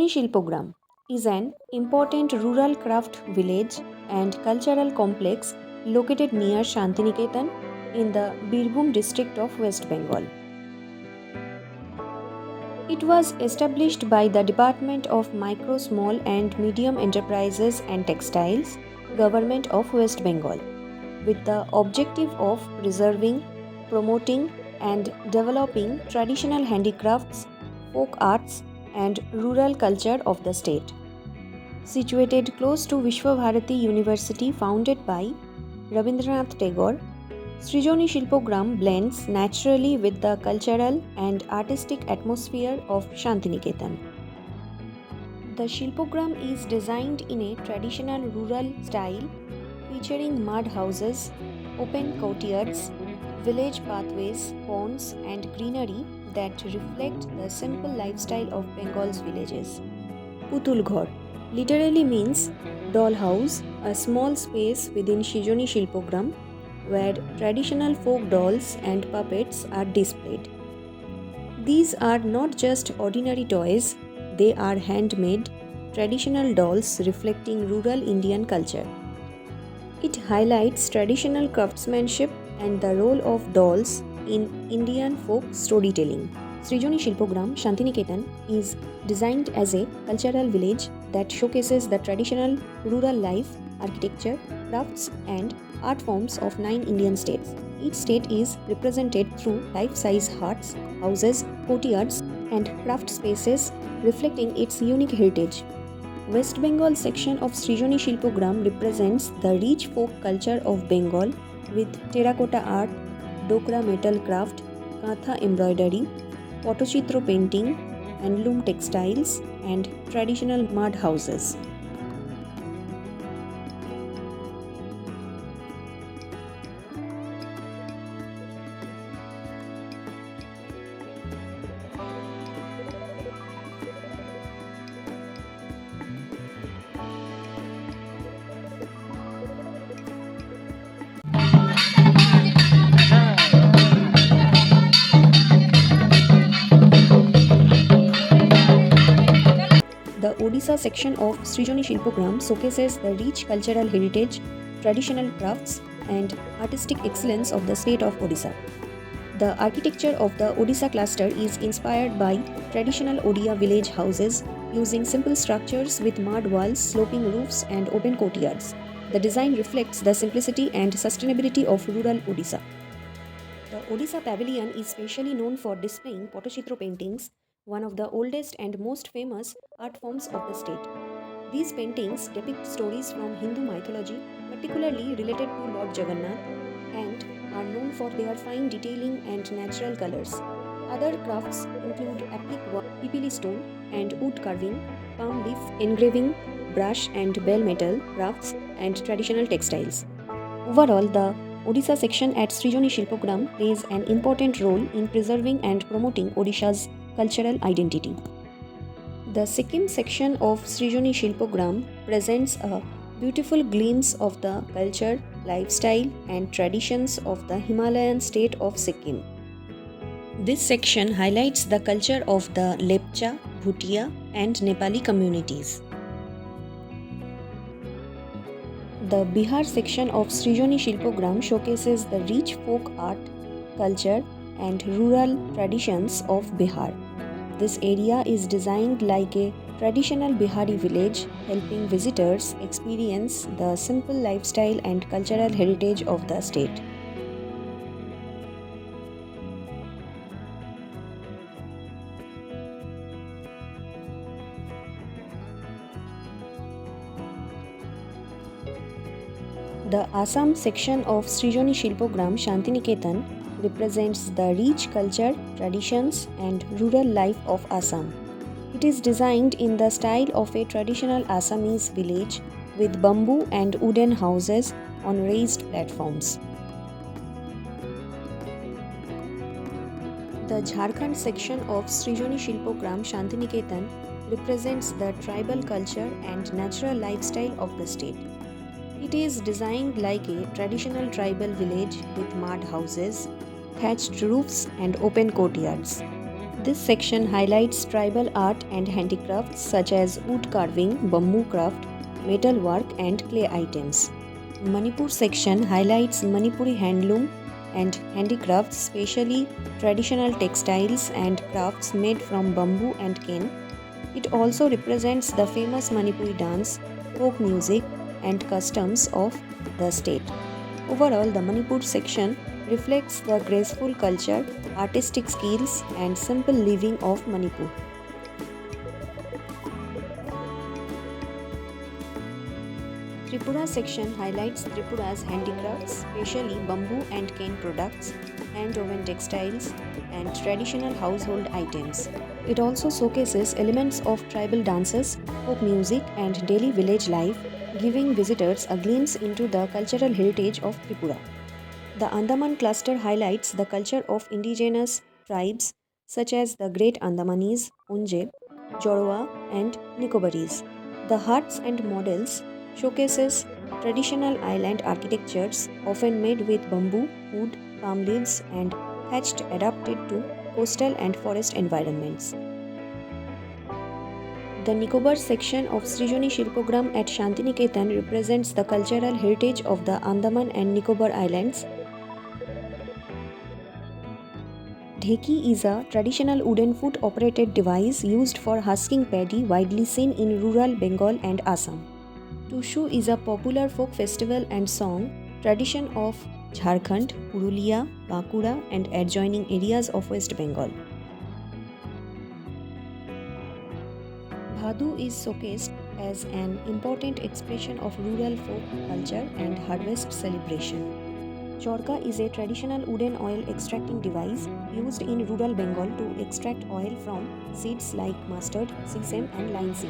Srijoni Shilpogram is an important rural craft village and cultural complex located near Shantiniketan in the Birbhum district of West Bengal. It was established by the Department of Micro, Small and Medium Enterprises and Textiles, Government of West Bengal, with the objective of preserving, promoting, and developing traditional handicrafts, folk arts, and rural culture of the state. Situated close to Vishwabharati University, founded by Rabindranath Tagore, Srijoni Shilpogram blends naturally with the cultural and artistic atmosphere of Shantiniketan. The Shilpogram is designed in a traditional rural style featuring mud houses, open courtyards, village pathways, ponds, and greenery that reflect the simple lifestyle of Bengal's villages. Putul Ghor literally means doll house, a small space within Srijoni Shilpogram where traditional folk dolls and puppets are displayed. These are not just ordinary toys, they are handmade, traditional dolls reflecting rural Indian culture. It highlights traditional craftsmanship and the role of dolls in Indian folk storytelling. Srijoni Shilpogram Shantiniketan is designed as a cultural village that showcases the traditional rural life, architecture, crafts, and art forms of 9 Indian states. Each state is represented through life-size huts, houses, courtyards, and craft spaces reflecting its unique heritage. West Bengal section of Srijoni Shilpogram represents the rich folk culture of Bengal with terracotta art, dokra metal craft, katha embroidery, Pottochitro painting, and loom textiles, and traditional mud houses. The Odisha section of Srijoni Shilpogram showcases the rich cultural heritage, traditional crafts, and artistic excellence of the state of Odisha. The architecture of the Odisha cluster is inspired by traditional Odia village houses using simple structures with mud walls, sloping roofs, and open courtyards. The design reflects the simplicity and sustainability of rural Odisha. The Odisha Pavilion is specially known for displaying Pottochitro paintings, one of the oldest and most famous art forms of the state. These paintings depict stories from Hindu mythology, particularly related to Lord Jagannath, and are known for their fine detailing and natural colors. Other crafts include applique work, pipili stone, and wood carving, palm leaf engraving, brush and bell metal crafts, and traditional textiles. Overall, the Odisha section at Srijoni Shilpogram plays an important role in preserving and promoting Odisha's cultural identity. The Sikkim section of Srijoni Shilpogram presents a beautiful glimpse of the culture, lifestyle, and traditions of the Himalayan state of Sikkim. This section highlights the culture of the Lepcha, Bhutia, and Nepali communities. The Bihar section of Srijoni Shilpogram showcases the rich folk art, culture, and rural traditions of Bihar. This area is designed like a traditional Bihari village, helping visitors experience the simple lifestyle and cultural heritage of the state. The Assam section of Srijoni Shilpogram Shantiniketan represents the rich culture, traditions, and rural life of Assam. It is designed in the style of a traditional Assamese village with bamboo and wooden houses on raised platforms. The Jharkhand section of Srijoni Shilpogram Shantiniketan represents the tribal culture and natural lifestyle of the state. It is designed like a traditional tribal village with mud houses, thatched roofs, and open courtyards. This section highlights tribal art and handicrafts such as wood carving, bamboo craft, metal work, and clay items. Manipur section highlights Manipuri handloom and handicrafts, especially traditional textiles and crafts made from bamboo and cane. It also represents the famous Manipuri dance, folk music, and customs of the state. Overall, the Manipur section reflects the graceful culture, artistic skills, and simple living of Manipur. Tripura section highlights Tripura's handicrafts, especially bamboo and cane products, hand-woven textiles, and traditional household items. It also showcases elements of tribal dances, folk music, and daily village life, giving visitors a glimpse into the cultural heritage of Tripura. The Andaman cluster highlights the culture of indigenous tribes such as the Great Andamanis, Unje, Jorowa, and Nicobaris. The huts and models showcases traditional island architectures often made with bamboo, wood, palm leaves, and thatched adapted to coastal and forest environments. The Nicobar section of Srijoni Shilpogram at Shantiniketan represents the cultural heritage of the Andaman and Nicobar Islands. Dheki is a traditional wooden foot-operated device used for husking paddy widely seen in rural Bengal and Assam. Tushu is a popular folk festival and song tradition of Jharkhand, Purulia, Bankura, and adjoining areas of West Bengal. Bhadu is showcased as an important expression of rural folk culture and harvest celebration. Chorka is a traditional wooden oil extracting device used in rural Bengal to extract oil from seeds like mustard, sesame, and linseed.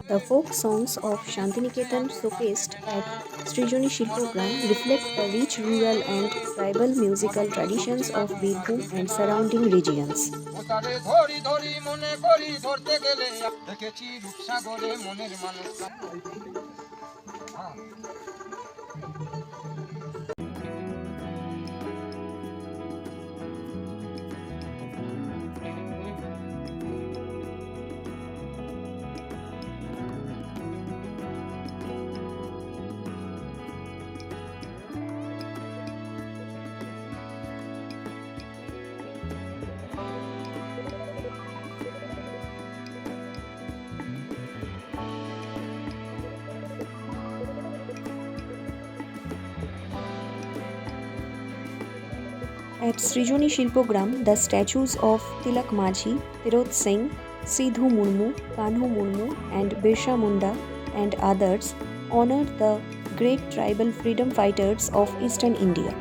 The folk songs of Shantiniketan showcased at Srijoni Shilpogram reflect the rich rural and tribal musical traditions of Birbhum and surrounding regions. At Srijoni Shilpogram, the statues of Tilak Majhi, Tirot Singh, Sidhu Murmu, Kanhu Murmu, and Birsa Munda and others honor the great tribal freedom fighters of eastern India.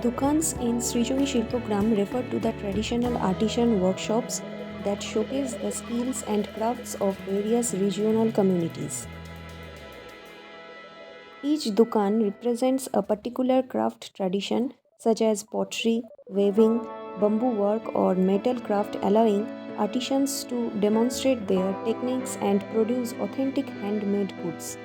Dukans in Srijoni Shilpogram refer to the traditional artisan workshops that showcase the skills and crafts of various regional communities. Each dukan represents a particular craft tradition such as pottery, weaving, bamboo work, or metal craft, allowing artisans to demonstrate their techniques and produce authentic handmade goods.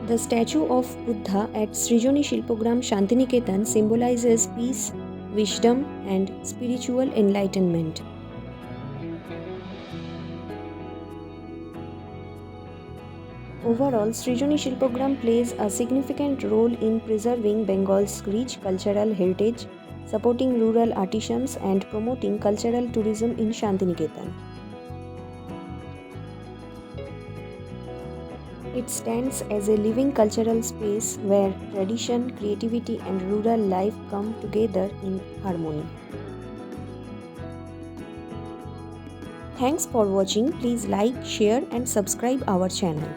The statue of Buddha at Srijoni Shilpogram Shantiniketan symbolizes peace, wisdom, and spiritual enlightenment. Overall, Srijoni Shilpogram plays a significant role in preserving Bengal's rich cultural heritage, supporting rural artisans, and promoting cultural tourism in Shantiniketan. It stands as a living cultural space where tradition, creativity, and rural life come together in harmony. Thanks for watching. Please like, share, and subscribe our channel.